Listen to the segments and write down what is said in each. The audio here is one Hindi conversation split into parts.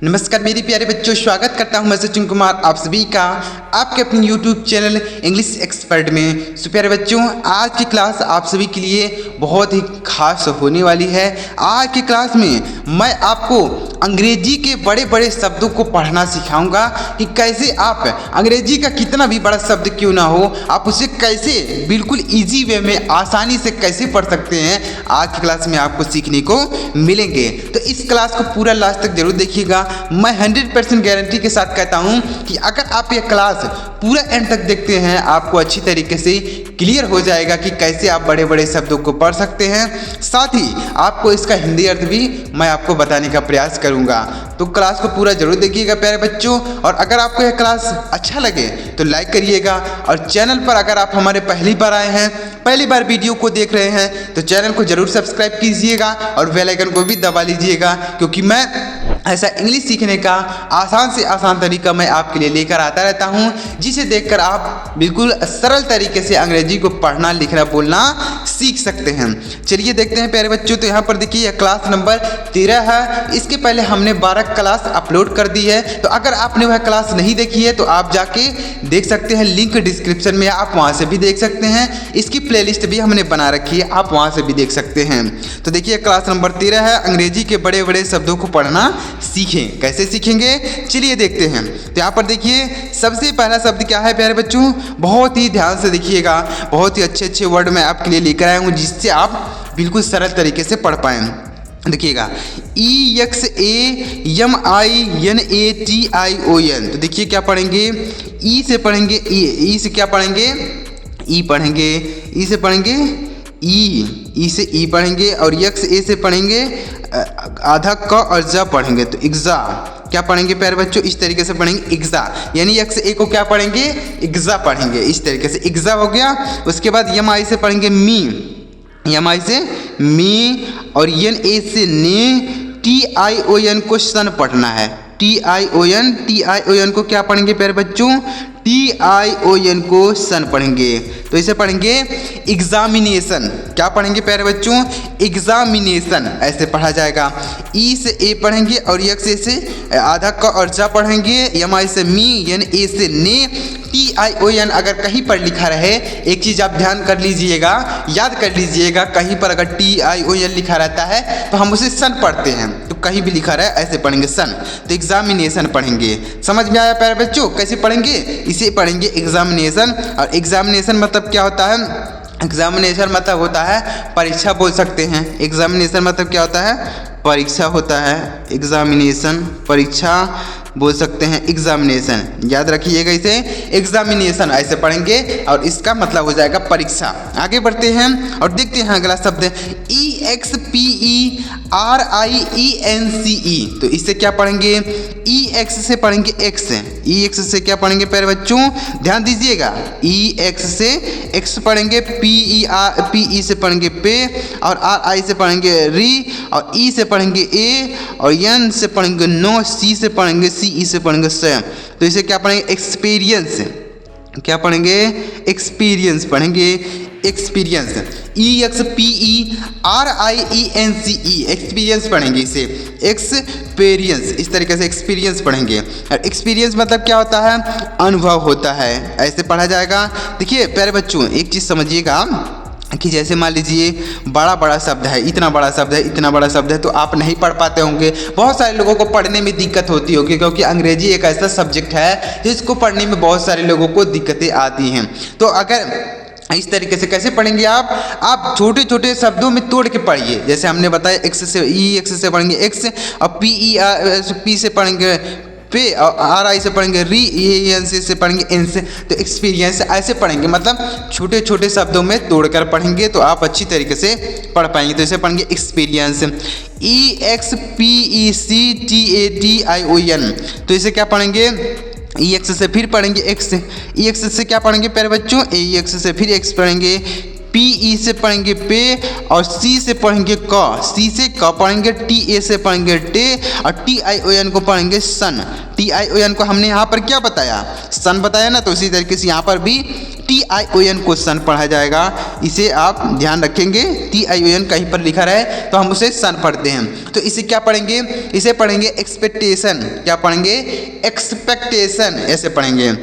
नमस्कार मेरे प्यारे बच्चों, स्वागत करता हूं मैं सचिन कुमार आप सभी का आपके अपने YouTube चैनल इंग्लिश एक्सपर्ट में। सो प्यारे बच्चों, आज की क्लास आप सभी के लिए बहुत ही खास होने वाली है। आज की क्लास में मैं आपको अंग्रेजी के बड़े बड़े शब्दों को पढ़ना सिखाऊंगा कि कैसे आप अंग्रेजी का कितना भी बड़ा शब्द क्यों ना हो, आप उसे कैसे बिल्कुल ईजी वे में आसानी से कैसे पढ़ सकते हैं। आज की क्लास में आपको सीखने को मिलेंगे, तो इस क्लास को पूरा लास्ट तक जरूर देखिएगा। मैं 100% गारंटी के साथ कहता हूं कि अगर आप ये क्लास पूरा एंड तक देखते हैं, आपको अच्छी तरीके से क्लियर हो जाएगा कि कैसे आप बड़े बड़े शब्दों को पढ़ सकते हैं। साथ ही आपको इसका हिंदी अर्थ भी मैं आपको बताने का प्रयास करूंगा, तो क्लास को पूरा जरूर देखिएगा प्यारे बच्चों। और अगर आपको यह क्लास अच्छा लगे तो लाइक करिएगा, और चैनल पर अगर आप हमारे पहली बार आए हैं, पहली बार वीडियो को देख रहे हैं, तो चैनल को जरूर सब्सक्राइब कीजिएगा और बेल आइकन को भी दबा लीजिएगा, क्योंकि मैं ऐसा इंग्लिश सीखने का आसान से आसान तरीका मैं आपके लिए लेकर आता रहता हूं, जिसे देखकर आप बिल्कुल सरल तरीके से अंग्रेजी को पढ़ना, लिखना, बोलना सीख सकते हैं। चलिए देखते हैं प्यारे बच्चों। तो यहाँ पर देखिए, यह क्लास नंबर 13 है। इसके पहले हमने 12 क्लास अपलोड कर दी है, तो अगर आपने वह क्लास नहीं देखी है तो आप जाके देख सकते हैं, लिंक डिस्क्रिप्शन में, आप वहाँ से भी देख सकते हैं। इसकी प्लेलिस्ट भी हमने बना रखी है, आप वहाँ से भी देख सकते हैं। तो देखिए, क्लास नंबर 13 है, अंग्रेजी के बड़े बड़े शब्दों को पढ़ना सीखें। कैसे सीखेंगे, चलिए देखते हैं। तो यहाँ पर देखिए, सबसे पहला शब्द क्या है प्यारे बच्चों, बहुत ही ध्यान से देखिएगा। बहुत ही अच्छे अच्छे वर्ड मैं आपके लिए लेकर आया हूँ, जिससे आप बिल्कुल सरल तरीके से पढ़ पाएँ। देखिएगा, EXAMINATION। तो देखिए क्या पढ़ेंगे, ई से पढ़ेंगे, ई से क्या पढ़ेंगे, ई पढ़ेंगे, ई से पढ़ेंगे ई से ई पढ़ेंगे, और यक्स ए से पढ़ेंगे आधा क और ज पढ़ेंगे, तो इग्जा क्या पढ़ेंगे प्यारे बच्चों, इस तरीके से पढ़ेंगे इग्जा, यानी यक्स ए को क्या पढ़ेंगे, इग्जा पढ़ेंगे, इस तरीके से इग्जा हो गया। उसके बाद यम आई से पढ़ेंगे मी, यम आई से मी, और यन ए से ने, TION को सन पढ़ना है, TION को क्या पढ़ेंगे प्यारे बच्चों, TION को सन पढ़ेंगे, तो इसे पढ़ेंगे एग्जामिनेशन। क्या पढ़ेंगे प्यारे बच्चों, एग्जामिनेशन, ऐसे पढ़ा जाएगा। ई से ए पढ़ेंगे, और यक्स ए से आधा क और जा पढ़ेंगे, यम आई से मी, यन ए से ने, TION अगर कहीं पर लिखा रहे, एक चीज़ आप ध्यान कर लीजिएगा, याद कर लीजिएगा, कहीं पर अगर TION लिखा रहता है तो हम उसे सन पढ़ते हैं, तो कहीं भी लिखा रहे ऐसे पढ़ेंगे सन, तो एग्जामिनेशन पढ़ेंगे। समझ में आया प्यारे बच्चों, कैसे पढ़ेंगे, इसे पढ़ेंगे एग्जामिनेशन। और एग्जामिनेशन मतलब क्या होता है, एग्जामिनेशन मतलब होता है परीक्षा, बोल सकते हैं। एग्जामिनेशन मतलब क्या होता है, परीक्षा होता है, एग्जामिनेशन परीक्षा बोल सकते हैं, एग्जामिनेशन याद रखिएगा, इसे एग्जामिनेशन ऐसे पढ़ेंगे, और इसका मतलब हो जाएगा परीक्षा। आगे बढ़ते हैं और देखते हैं अगला शब्द EXPERIENCE। तो इससे क्या पढ़ेंगे, EX से पढ़ेंगे एक्स, EX से क्या पढ़ेंगे प्यारे बच्चों, ध्यान दीजिएगा, EX से एक्स पढ़ेंगे, PE से पढ़ेंगे पे, और RI से पढ़ेंगे री, और E से पढ़ेंगे ए, और N से पढ़ेंगे नो, C से पढ़ेंगे CE से पढ़ेंगे से। तो इसे क्या पढ़ेंगे, एक्सपीरियंस, क्या पढ़ेंगे, एक्सपीरियंस पढ़ेंगे, एक्सपीरियंस, EXPERIENCE, एक्सपीरियंस पढ़ेंगे इसे, एक्सपीरियंस, इस तरीके से एक्सपीरियंस पढ़ेंगे। और एक्सपीरियंस मतलब क्या होता है, अनुभव होता है, ऐसे पढ़ा जाएगा। देखिए प्यारे बच्चों, एक चीज़ समझिएगा कि जैसे मान लीजिए बड़ा बड़ा शब्द है, इतना बड़ा शब्द है, इतना बड़ा शब्द है, तो आप नहीं पढ़ पाते होंगे। बहुत सारे लोगों को पढ़ने में दिक्कत होती होगी, क्योंकि अंग्रेजी एक ऐसा सब्जेक्ट है जिसको पढ़ने में बहुत सारे लोगों को दिक्कतें आती हैं। तो अगर इस तरीके से कैसे पढ़ेंगे आप छोटे छोटे शब्दों में तोड़ के पढ़िए। जैसे हमने बताया, एक्स से EX से पढ़ेंगे एक्स, और PE से पढ़ेंगे पे, और RI से पढ़ेंगे री, ENC से पढ़ेंगे एन से, तो एक्सपीरियंस ऐसे पढ़ेंगे, मतलब छोटे छोटे शब्दों में तोड़कर पढ़ेंगे तो आप अच्छी तरीके से पढ़ पाएंगे। तो इसे पढ़ेंगे एक्सपीरियंस, EXPECTATION। तो इसे क्या पढ़ेंगे, EX से फिर पढ़ेंगे एक्स, EX से क्या पढ़ेंगे प्यारे बच्चों, EX से फिर एक्स पढ़ेंगे, PE से पढ़ेंगे पे, और C से पढ़ेंगे क, C से क पढ़ेंगे, TA से पढ़ेंगे टे, और TION को पढ़ेंगे सन। TION को हमने यहाँ पर क्या बताया, सन बताया ना, तो इसी तरीके से यहाँ पर भी TION को सन पढ़ा जाएगा। इसे आप ध्यान रखेंगे, TION कहीं पर लिखा रहे तो हम उसे सन पढ़ते हैं। तो इसे क्या पढ़ेंगे? इसे पढ़ेंगे एक्सपेक्टेशन। क्या पढ़ेंगे? एक्सपेक्टेशन, ऐसे पढ़ेंगे।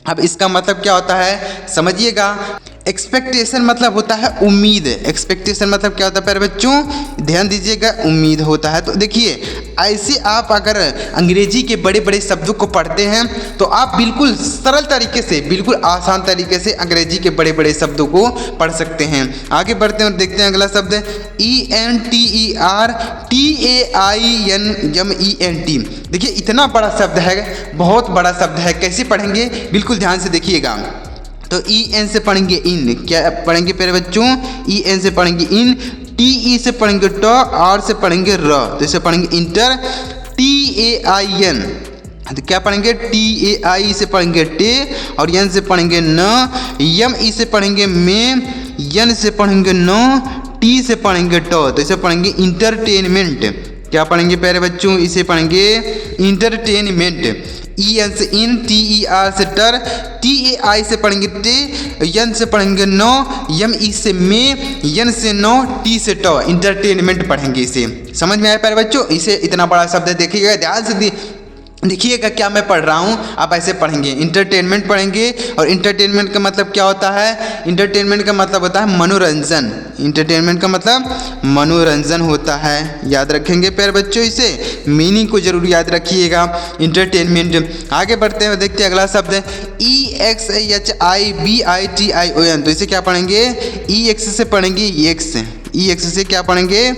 अब इसका मतलब क्या होता है समझिएगा। एक्सपेक्टेशन मतलब होता है उम्मीद। एक्सपेक्टेशन मतलब क्या होता है प्यारे बच्चों? ध्यान दीजिएगा, उम्मीद होता है। तो देखिए, ऐसे आप अगर अंग्रेजी के बड़े बड़े शब्दों को पढ़ते हैं तो आप बिल्कुल सरल तरीके से, बिल्कुल आसान तरीके से अंग्रेजी के बड़े बड़े शब्दों को पढ़ सकते हैं। आगे बढ़ते हैं और देखते हैं अगला शब्द ENTERTAINMENT। देखिए, इतना बड़ा शब्द है, बहुत बड़ा शब्द है। कैसे पढ़ेंगे? बिल्कुल ध्यान से देखिएगा। तो EN से पढ़ेंगे इन। क्या पढ़ेंगे प्यारे बच्चों? EN से पढ़ेंगे इन, TE से पढ़ेंगे ट, R से पढ़ेंगे र। तो इसे पढ़ेंगे इंटर। TAIN, तो क्या पढ़ेंगे? TAI से पढ़ेंगे टे, और N से पढ़ेंगे न। ME से पढ़ेंगे में, N से पढ़ेंगे नो, T से पढ़ेंगे ट। तो इसे पढ़ेंगे इंटरटेनमेंट। क्या पढ़ेंगे प्यारे बच्चों? इसे पढ़ेंगे इंटरटेनमेंट। EN से इन, TER से टर, TAI से पढ़ेंगे टे, N से पढ़ेंगे नो, ME से में, N से नो, T से ट। इंटरटेनमेंट पढ़ेंगे इसे। समझ में आया प्यारे बच्चों? इसे इतना बड़ा शब्द है, देखिएगा ध्यान से देखिएगा क्या मैं पढ़ रहा हूँ। आप ऐसे पढ़ेंगे, इंटरटेनमेंट पढ़ेंगे। और इंटरटेनमेंट का मतलब क्या होता है? इंटरटेनमेंट का मतलब होता है मनोरंजन। इंटरटेनमेंट का मतलब मनोरंजन होता है। याद रखेंगे प्यारे बच्चों, इसे मीनिंग को जरूर याद रखिएगा, इंटरटेनमेंट। आगे बढ़ते हैं, देखते हैं अगला शब्द है EXHIBITION। तो इसे क्या पढ़ेंगे? EX से पढ़ेंगे EX। EX से क्या पढ़ेंगे?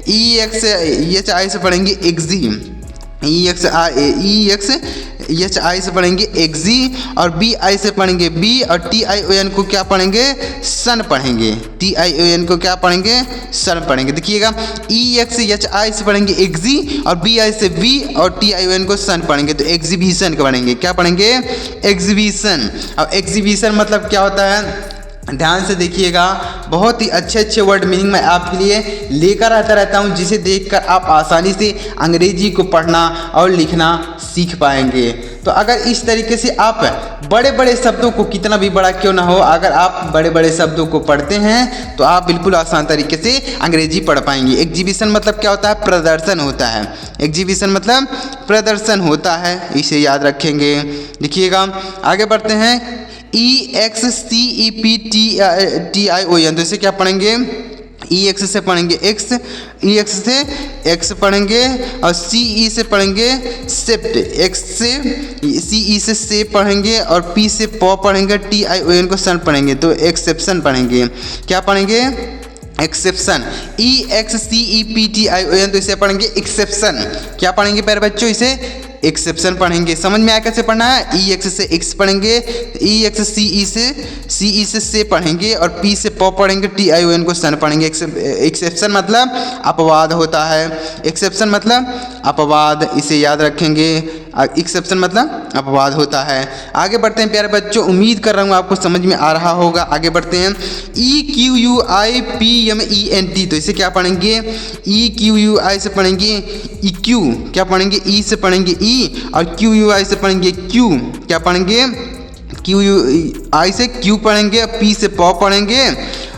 EXHI से पढ़ेंगे एक्जी। EXHI से पढ़ेंगे एक्जी, और BI से पढ़ेंगे बी, और TION को क्या पढ़ेंगे? सन पढ़ेंगे। TION को क्या पढ़ेंगे? सन पढ़ेंगे। देखिएगा, EXHI से पढ़ेंगे एक्जी, और BI से बी, और TION को सन पढ़ेंगे। तो एग्जीबिशन का पढ़ेंगे। क्या पढ़ेंगे? एग्जीबिशन। अब एग्जीबिशन मतलब क्या होता है? ध्यान से देखिएगा, बहुत ही अच्छे अच्छे वर्ड मीनिंग मैं आपके लिए लेकर आता रहता हूं, जिसे देखकर आप आसानी से अंग्रेजी को पढ़ना और लिखना सीख पाएंगे। तो अगर इस तरीके से आप बड़े बड़े शब्दों को, कितना भी बड़ा क्यों ना हो, अगर आप बड़े बड़े शब्दों को पढ़ते हैं तो आप बिल्कुल आसान तरीके से अंग्रेजी पढ़ पाएंगे। एग्जीबिशन मतलब क्या होता है? प्रदर्शन होता है। एग्जीबिशन मतलब प्रदर्शन होता है, इसे याद रखेंगे। देखिएगा, आगे बढ़ते हैं EXCEPTION। तो इसे क्या पढ़ेंगे? EX से पढ़ेंगे एक्स, EX से एक्स पढ़ेंगे, और CE से पढ़ेंगे सेप्ट। X से CE से पढ़ेंगे, और P से प पढ़ेंगे, TION को सन पढ़ेंगे। तो एक्सेप्शन पढ़ेंगे। क्या पढ़ेंगे? एक्सेप्शन। EXCEPTION। तो इसे पढ़ेंगे एक्सेप्शन। क्या पढ़ेंगे प्यारे बच्चों? इसे एक्सेप्शन पढ़ेंगे। समझ में आया कैसे पढ़ना है? EX से एक्स पढ़ेंगे, EXCE से पढ़ेंगे, और P से प पढ़ेंगे, TION को सन पढ़ेंगे। एक्सेप्शन मतलब अपवाद होता है। एक्सेप्शन मतलब अपवाद, इसे याद रखेंगे। एक्सेप्शन मतलब अपवाद होता है। आगे बढ़ते हैं प्यारे बच्चों, उम्मीद कर रहा हूँ आपको समझ में आ रहा होगा। आगे बढ़ते हैं EQUIPMENT। तो इसे क्या पढ़ेंगे? EQUI से पढ़ेंगे EQ। क्या पढ़ेंगे? E से पढ़ेंगे E, और QUI से पढ़ेंगे Q। क्या पढ़ेंगे? QUI से Q पढ़ेंगे, P से प पढ़ेंगे,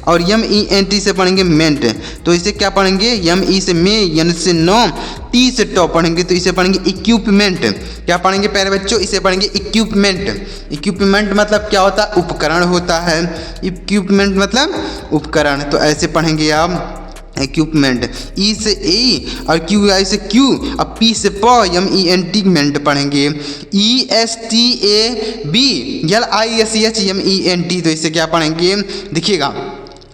और MENT से पढ़ेंगे मेंट। तो इसे क्या पढ़ेंगे? ME से में, N से नो, T से टॉ पढ़ेंगे। तो इसे पढ़ेंगे इक्विपमेंट। क्या पढ़ेंगे प्यारे बच्चों? इसे पढ़ेंगे इक्विपमेंट। इक्विपमेंट मतलब क्या होता है? उपकरण होता है। इक्विपमेंट मतलब उपकरण। तो ऐसे पढ़ेंगे आप इक्विपमेंट। E से E, और QI से Q, और P से प, MENT मेंट पढ़ेंगे। ESTABLISHMENT। तो इसे क्या पढ़ेंगे? देखिएगा,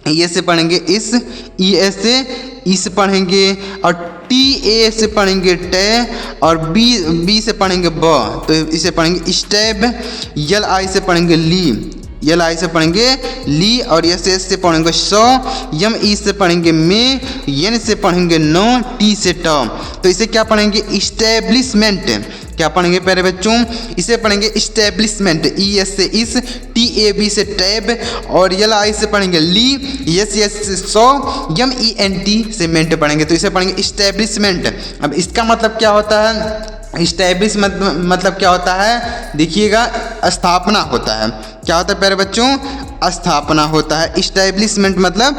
E से पढ़ेंगे इस, ES से इस पढ़ेंगे, और TA से पढ़ेंगे टे, और B से पढ़ेंगे ब। तो इसे पढ़ेंगे स्टेब। LI से पढ़ेंगे ली, LI से पढ़ेंगे ली, और SS से पढ़ेंगे सौ, ME से पढ़ेंगे में, N से पढ़ेंगे नो, T से ट। तो इसे क्या पढ़ेंगे? इस्टेब्लिशमेंट। क्या पढ़ेंगे प्यारे बच्चों? इसे पढ़ेंगे इस्टेब्लिशमेंट। ES से इस, TAB से टैब, और LI से पढ़ेंगे ली, SS से सौ, MENT से मेंट पढ़ेंगे। तो इसे पढ़ेंगे इस्टेब्लिशमेंट। अब इसका मतलब क्या होता है? इस्टेब्लिश मतलब क्या होता है? देखिएगा, स्थापना होता है। क्या होता है प्यारे बच्चों, स्थापना होता है। इस्टेब्लिशमेंट मतलब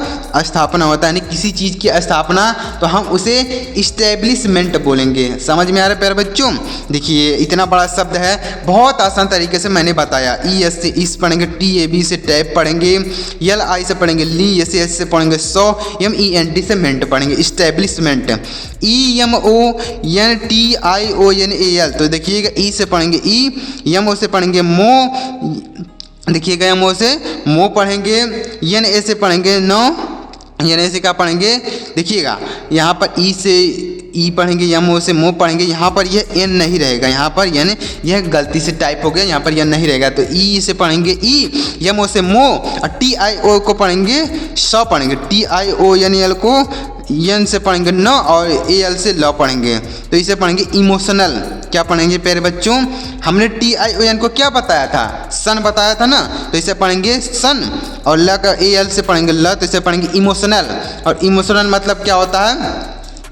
स्थापना होता है, यानी किसी चीज़ की स्थापना, तो हम उसे इस्टेब्लिशमेंट बोलेंगे। समझ में आ रहा है प्यारे बच्चों। देखिए इतना बड़ा शब्द है, बहुत आसान तरीके से मैंने बताया। ES से ईस्ट पढ़ेंगे, TAB से टैप पढ़ेंगे, LI से पढ़ेंगे ली, SS से पढ़ेंगे सौ, MENT से मेंट पढ़ेंगे, इस्टेब्लिशमेंट। EMONTIONAL, तो देखिएगा ई से पढ़ेंगे ई, MO से पढ़ेंगे मो, देखिएगा एमओ से मो पढ़ेंगे, NA से पढ़ेंगे नो, NA से क्या पढ़ेंगे, देखिएगा यहाँ पर ई से ई पढ़ेंगे, एमओ से मो पढ़ेंगे, यहाँ पर यह एन नहीं रहेगा, यहाँ पर यानी यह गलती से टाइप हो गया, यहाँ पर यह नहीं रहेगा, तो ई से पढ़ेंगे ई, एमओ से मो, और TIO को पढ़ेंगे सौ पढ़ेंगे, TIONAL को एन से पढ़ेंगे न, और AL से ल पढ़ेंगे, तो इसे पढ़ेंगे इमोशनल। क्या पढ़ेंगे प्यारे बच्चों, हमने TION को क्या बताया था, सन बताया था ना, तो इसे पढ़ेंगे सन, और ल का AL से पढ़ेंगे ल, तो इसे पढ़ेंगे इमोशनल। और इमोशनल मतलब क्या होता है,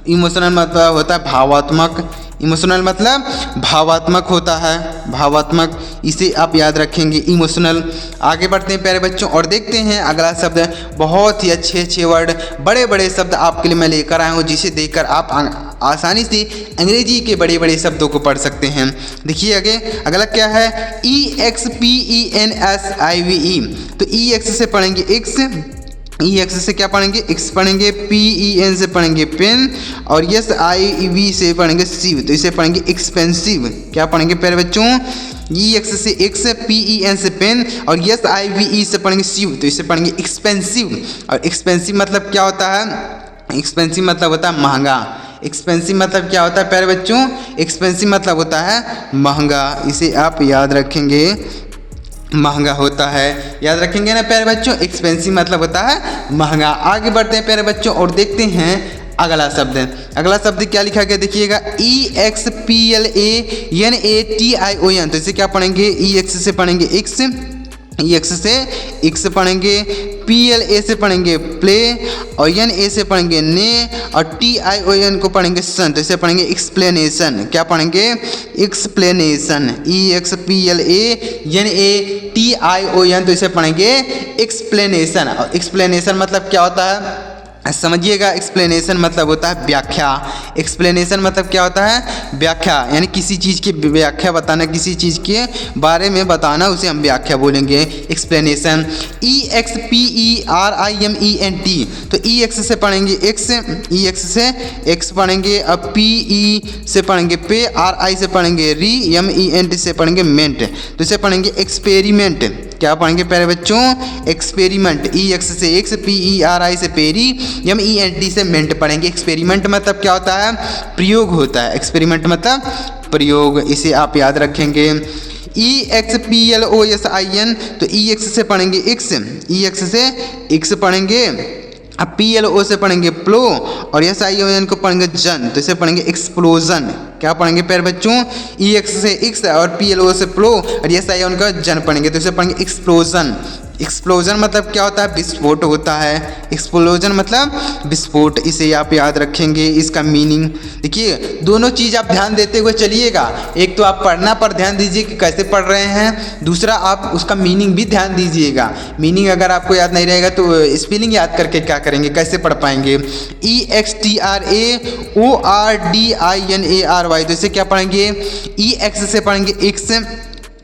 इमोशनल मतलब होता है भावात्मक, इमोशनल मतलब भावात्मक होता है, भावात्मक, इसे आप याद रखेंगे इमोशनल। आगे बढ़ते हैं प्यारे बच्चों और देखते हैं अगला शब्द। बहुत ही अच्छे अच्छे वर्ड, बड़े बड़े शब्द आपके लिए मैं लेकर आया हूँ, जिसे देखकर आप आसानी से अंग्रेजी के बड़े बड़े शब्दों को पढ़ सकते हैं। देखिए आगे अगला क्या है, EXPENSIVE, तो EX से पढ़ेंगे एक्स, EX से क्या पढ़ेंगे, एक्स पढ़ेंगे, PEN से पढ़ेंगे पेन, और SIV से पढ़ेंगे सीव, तो इसे पढ़ेंगे एक्सपेंसिव। क्या पढ़ेंगे प्यारे बच्चों, EX से एक्स, PEN से पेन, और SIVE से पढ़ेंगे सीव, तो इसे पढ़ेंगे एक्सपेंसिव। और एक्सपेंसिव मतलब क्या होता है, एक्सपेंसिव मतलब होता है महंगा। एक्सपेंसिव मतलब क्या होता है प्यारे बच्चों, एक्सपेंसिव मतलब होता है महंगा, इसे आप याद रखेंगे, महंगा होता है, याद रखेंगे ना प्यारे बच्चों, एक्सपेंसिव मतलब होता है महंगा। आगे बढ़ते हैं प्यारे बच्चों और देखते हैं अगला शब्द। अगला शब्द क्या लिखा गया, देखिएगा EXPLANATION, तो इसे क्या पढ़ेंगे, EX से पढ़ेंगे एक्स, EX से एक्स पढ़ेंगे, PLA से पढ़ेंगे प्ले, और NA से पढ़ेंगे ने, और TION को पढ़ेंगे सन, तो इसे पढ़ेंगे एक्सप्लेनेशन। क्या पढ़ेंगे, एक्सप्लेनेशन। EXPLANATION, तो इसे पढ़ेंगे एक्सप्लेनेशन। और एक्सप्लेनेशन मतलब क्या होता है, समझिएगा, एक्सप्लेनेशन मतलब होता है व्याख्या। एक्सप्लेनेशन मतलब क्या होता है, व्याख्या, यानी किसी चीज़ की व्याख्या बताना, किसी चीज़ के बारे में बताना, उसे हम व्याख्या बोलेंगे, एक्सप्लेनेशन। EXPERIMENT, तो EX से पढ़ेंगे एक्स, EX से एक्स पढ़ेंगे, अब PE से पढ़ेंगे पे, RI से पढ़ेंगे री, MENT से पढ़ेंगे मेंट, तो इसे पढ़ेंगे एक्सपेरिमेंट। क्या पढ़ेंगे प्यारे बच्चों, एक्सपेरिमेंट। EX से एक्स, PERI से पेरी, MENT से मेंट पढ़ेंगे। एक्सपेरिमेंट मतलब क्या होता है, प्रयोग होता है, एक्सपेरिमेंट मतलब प्रयोग, इसे आप याद रखेंगे। EXPLOSIN, तो EX से पढ़ेंगे एक्स, EX से एक्स पढ़ेंगे, अब PLO से पढ़ेंगे प्लो, और SION को पढ़ेंगे जन, तो इसे पढ़ेंगे एक्सप्लोजन। क्या पढ़ेंगे प्यारे बच्चों, EX से एक्स और PLO से प्लो, और SION का जन पढ़ेंगे, तो इसे पढ़ेंगे एक्सप्लोजन। एक्सप्लोजन मतलब क्या होता है, विस्फोट होता है, एक्सप्लोजन मतलब विस्फोट, इसे आप याद रखेंगे, इसका मीनिंग। देखिए दोनों चीज़ आप ध्यान देते हुए चलिएगा, एक तो आप पढ़ना पर ध्यान दीजिए कि कैसे पढ़ रहे हैं, दूसरा आप उसका मीनिंग भी ध्यान दीजिएगा। मीनिंग अगर आपको याद नहीं रहेगा तो स्पेलिंग याद करके क्या करेंगे, कैसे पढ़ पाएंगे। EXTRAORDINARY, तो इसे क्या पढ़ेंगे, EX से पढ़ेंगे एक्स,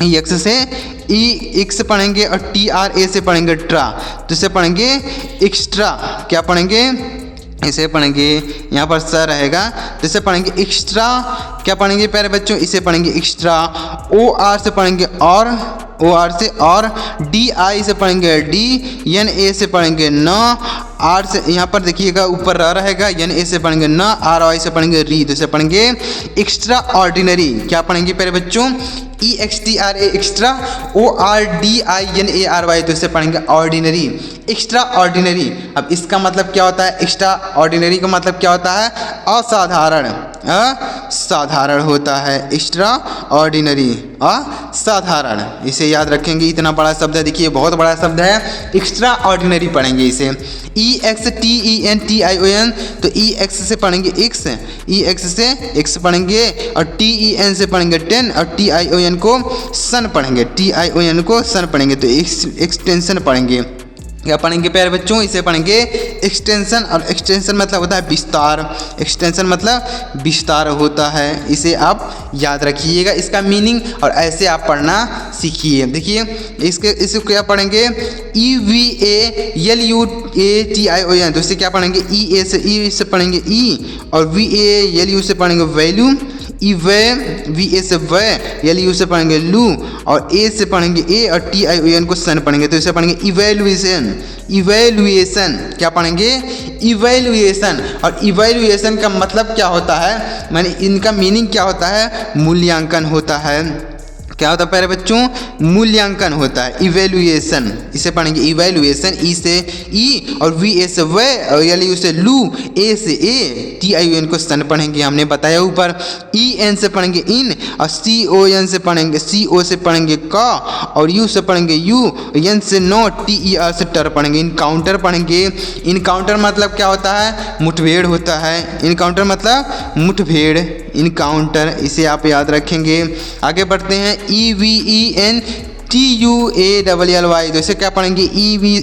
EX से EX पढ़ेंगे, और TRA से पढ़ेंगे ट्रा, तो इसे पढ़ेंगे एक्स्ट्रा। क्या पढ़ेंगे, इसे पढ़ेंगे, यहाँ पर सर रहेगा, तो इसे पढ़ेंगे एक्स्ट्रा। क्या पढ़ेंगे प्यारे बच्चों, इसे पढ़ेंगे एक्स्ट्रा। OR से पढ़ेंगे और, OR से और, DI से पढ़ेंगे डी, NA से पढ़ेंगे न, R से यहाँ पर देखिएगा ऊपर र रहेगा, NA से पढ़ेंगे न, RY से पढ़ेंगे री, तो इसे पढ़ेंगे एक्स्ट्रा ऑर्डिनरी। क्या पढ़ेंगे प्यारे बच्चों, EXTRA एक्स्ट्रा, ORDINARY, तो इसे पढ़ेंगे ऑर्डिनरी, एक्स्ट्रा ऑर्डिनरी। अब इसका मतलब क्या होता है, एक्स्ट्रा ऑर्डिनरी का मतलब क्या होता है, असाधारण, असाधारण होता है, एक्स्ट्रा ऑर्डिनरी, असाधारण। इसे याद रखेंगे, इतना बड़ा शब्द है, देखिए बहुत बड़ा शब्द है, एक्स्ट्रा ऑर्डिनरी पढ़ेंगे इसे। EXTENTION, तो EX से पढ़ेंगे एक्स, EX से एक्स पढ़ेंगे, और TEN से पढ़ेंगे टेन, और TION को सन पढ़ेंगे, TION को सन पढ़ेंगे, तो एक्सटेंशन पढ़ेंगे। क्या पढ़ेंगे प्यारे बच्चों, इसे पढ़ेंगे एक्सटेंशन, और एक्सटेंशन मतलब होता है विस्तार, एक्सटेंशन मतलब विस्तार होता है। इसे आप याद रखिएगा, इसका मीनिंग, और ऐसे आप पढ़ना सीखिए। देखिए इसको क्या पढ़ेंगे, EVALUATION, तो इसे क्या पढ़ेंगे, E से पढ़ेंगे E, और VALU से पढ़ेंगे वैल्यू, VA से वै, LU से पढ़ेंगे लू, और A से पढ़ेंगे ए, और TION को सन पढ़ेंगे, तो इसे पढ़ेंगे इवैल्यूएशन। इवैल्यूएशन क्या पढ़ेंगे, इवैल्यूएशन। और इवैल्यूएशन का मतलब क्या होता है, माने इनका मीनिंग क्या होता है, मूल्यांकन होता है। क्या होता है प्यारे बच्चों, मूल्यांकन होता है, इवैल्यूएशन। इसे पढ़ेंगे इवैल्यूएशन, ई से ई, और VA से वे, और LU से लू, A से ए, TION को सन पढ़ेंगे, हमने बताया ऊपर। EN से पढ़ेंगे इन, और CON से पढ़ेंगे, CO से पढ़ेंगे का, और U से पढ़ेंगे यू, N से नो, TER से टर पढ़ेंगे। इनकाउंटर पढ़ेंगे, इनकाउंटर मतलब क्या होता है, मुठभेड़ होता है, इनकाउंटर मतलब मुठभेड़, इनकाउंटर, इसे आप याद रखेंगे। आगे बढ़ते हैं, EVENTUALLY, तो इसे क्या पढ़ेंगे,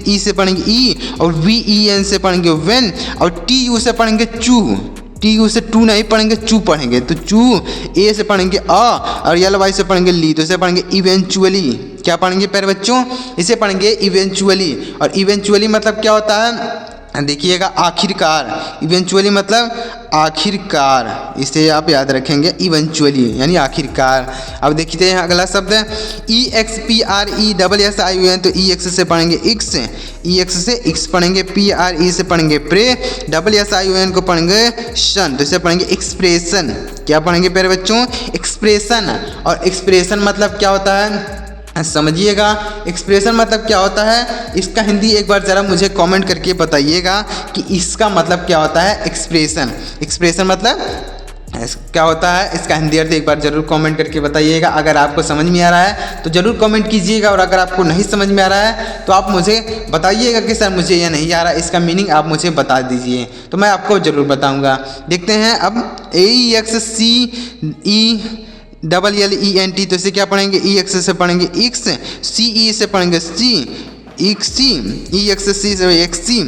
E से पढ़ेंगे ई, और VEN से पढ़ेंगे वेन, और TU से पढ़ेंगे चू, TU से टू नहीं पढ़ेंगे, चू पढ़ेंगे, तो चू। A से पढ़ेंगे आ, और LY से पढ़ेंगे ली, तो इसे पढ़ेंगे इवेंचुअली। क्या पढ़ेंगे प्यारे बच्चों, इसे पढ़ेंगे इवेंचुअली। और इवेंचुअली मतलब क्या होता है, देखिएगा आखिरकार, इवेंचुअली मतलब आखिरकार, इसे आप याद रखेंगे, इवेंचुअली यानी आखिरकार। अब देखते हैं अगला शब्द है EXPRESSION, तो EX से पढ़ेंगे एक्स, EX से एक्स पढ़ेंगे, PRE से पढ़ेंगे प्रे, SSION को पढ़ेंगे शन, तो इसे पढ़ेंगे एक्सप्रेशन। क्या पढ़ेंगे प्यारे बच्चों, एक्सप्रेशन। और एक्सप्रेशन मतलब क्या होता है, समझिएगा, एक्सप्रेशन मतलब क्या होता है, इसका हिंदी एक बार ज़रा मुझे कमेंट करके बताइएगा कि इसका मतलब क्या होता है, एक्सप्रेशन। एक्सप्रेशन मतलब क्या होता है, इसका हिंदी अर्थ एक बार ज़रूर कमेंट करके बताइएगा। अगर आपको समझ में आ रहा है तो ज़रूर कमेंट कीजिएगा, और अगर आपको नहीं समझ में आ रहा है तो आप मुझे बताइएगा कि सर मुझे यह नहीं आ रहा, इसका मीनिंग आप मुझे बता दीजिए, तो मैं आपको ज़रूर बताऊँगा। देखते हैं अब AEXCELLENT, तो इसे क्या पढ़ेंगे, EX से पढ़ेंगे एक्स, CE से पढ़ेंगे सी, EXC, EXC से एक्सी,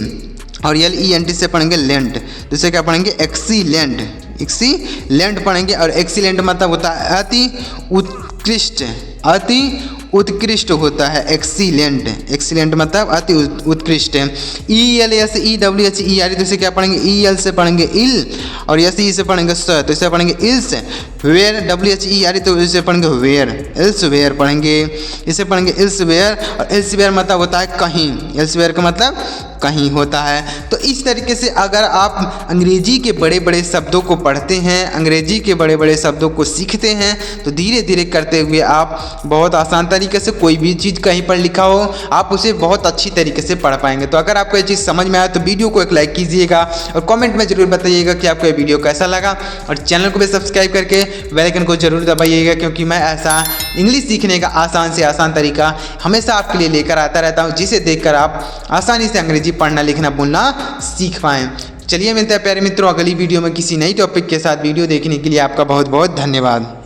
और LENT से पढ़ेंगे लेंट, तो इसे क्या पढ़ेंगे, एक्सीलेंट। एक्सीलेंट पढ़ेंगे, और एक्सीलेंट मतलब होता है अति उत्कृष्ट, अति उत्कृष्ट होता है, एक्सीलेंट। एक्सीलेंट मतलब अति उत्कृष्ट। ELSEWHER, तो इसे क्या पढ़ेंगे, EL से पढ़ेंगे इल, और SE से पढ़ेंगे स, तो इसे पढ़ेंगे इल्स। वेयर, WHER, तो इसे पढ़ेंगे वेयर, एल्सवेयर पढ़ेंगे, इसे पढ़ेंगे एल्सवेयर। और एल्सवेयर मतलब होता है कहीं, एल्सवेयर का मतलब कहीं होता है। तो इस तरीके से अगर आप अंग्रेजी के बड़े बड़े शब्दों को पढ़ते हैं, अंग्रेजी के बड़े बड़े शब्दों को सीखते हैं, तो धीरे धीरे करते हुए आप बहुत आसान तरीके से कोई भी चीज़ कहीं पर लिखा हो आप उसे बहुत अच्छी तरीके से पढ़ पाएंगे। तो अगर आपको ये चीज़ समझ में आया तो वीडियो को एक लाइक कीजिएगा, और कमेंट में ज़रूर बताइएगा कि आपको ये वीडियो कैसा लगा, और चैनल को भी सब्सक्राइब करके बेल आइकन को ज़रूर दबाइएगा, क्योंकि मैं ऐसा इंग्लिश सीखने का आसान से आसान तरीका हमेशा आपके लिए लेकर आता रहता हूँ, जिसे देखकर आप आसानी से अंग्रेजी पढ़ना लिखना बोलना सीख पाएँ। चलिए मिलते हैं प्यारे मित्रों अगली वीडियो में किसी नई टॉपिक के साथ। वीडियो देखने के लिए आपका बहुत बहुत धन्यवाद।